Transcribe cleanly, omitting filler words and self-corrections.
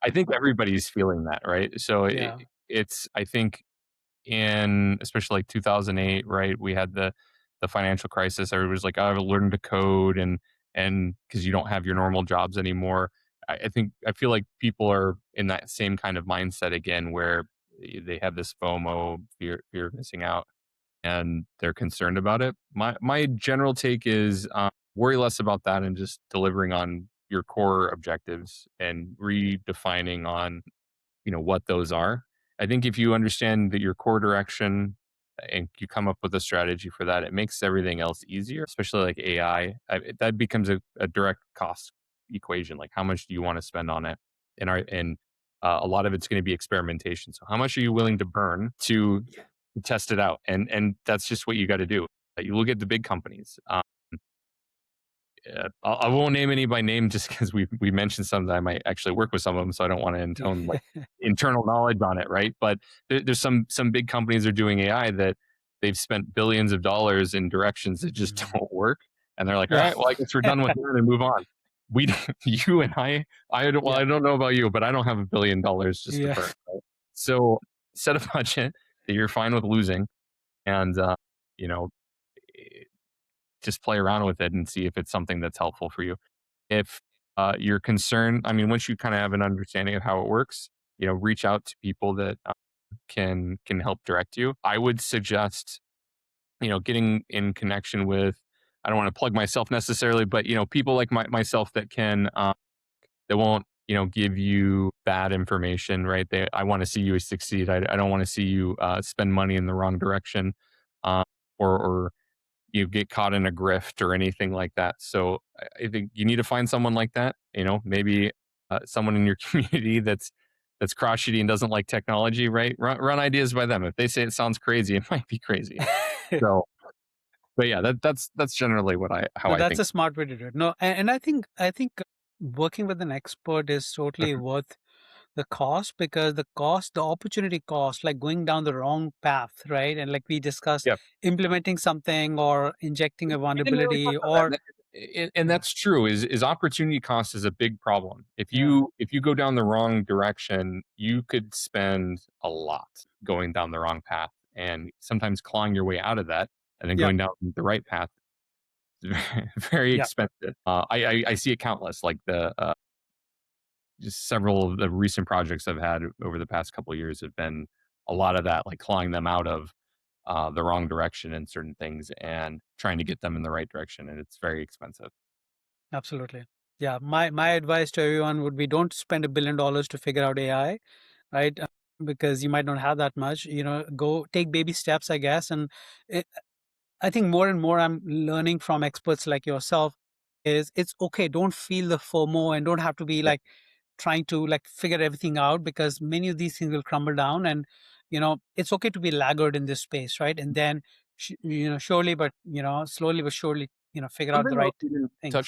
I think everybody's feeling that, right? So Yeah. it's, I think, in especially like 2008, right? We had the financial crisis. Everybody's like, "Oh, I've learned to code," and because you don't have your normal jobs anymore. I think I feel like people are in that same kind of mindset again, where they have this FOMO, fear of missing out, and they're concerned about it. My general take is, worry less about that and just delivering on your core objectives and redefining on, what those are. I think if you understand that your core direction and you come up with a strategy for that, it makes everything else easier, especially like AI. That becomes a direct cost equation. Like, how much do you want to spend on it? And a lot of it's going to be experimentation. So how much are you willing to burn to test it out? And that's just what you got to do. You look at the big companies. I won't name any by name just because we mentioned some that I might actually work with some of them, so I don't want to Yeah. intone like internal knowledge on it, right? But there's some big companies that are doing AI that they've spent billions of dollars in directions that just Mhm. don't work, and they're like, all Yeah. right, well, I guess we're done with that and move on. We, you and I don't, well, Yeah. I don't know about you, but I don't have $1 billion just to Yeah. burn. Right? So set a budget that you're fine with losing, and you know, just play around with it and see if it's something that's helpful for you. If you're concerned, I mean, once you kind of have an understanding of how it works, reach out to people that can help direct you. I would suggest, getting in connection with. I don't want to plug myself necessarily, but people like myself that can that won't give you bad information, right? I want to see you succeed. I don't want to see you spend money in the wrong direction, uh, or you get caught in a grift or anything like that. So I think you need to find someone like that. Maybe someone in your community that's crotchety and doesn't like technology, right? Run ideas by them. If they say it sounds crazy, it might be crazy. So, but yeah, that's generally how No, I that's think. a smart way to do it. No, and I think working with an expert is totally worth the cost, because the opportunity cost, like going down the wrong path, right? And like we discussed, Yeah, implementing something or injecting a we didn't really talk vulnerability about that. or And yeah, that's true. Is opportunity cost is a big problem. If yeah, you go down the wrong direction, you could spend a lot going down the wrong path, and sometimes clawing your way out of that and then yeah, going down the right path is very yeah, expensive. I see it countless. Like just several of the recent projects I've had over the past couple of years have been a lot of that, like clawing them out of the wrong direction in certain things and trying to get them in the right direction, and it's very expensive. absolutely. Yeah, my advice to everyone would be, don't spend $1 billion to figure out AI, right? Because you might not have that much. Go take baby steps, I guess. And I think more and more I'm learning from experts like yourself is it's okay. Don't feel the FOMO and don't have to be Yeah. like trying to like figure everything out, because many of these things will crumble down. And it's okay to be laggard in this space, right? And then surely, but slowly but surely, figure out the Something else right we didn't touch things.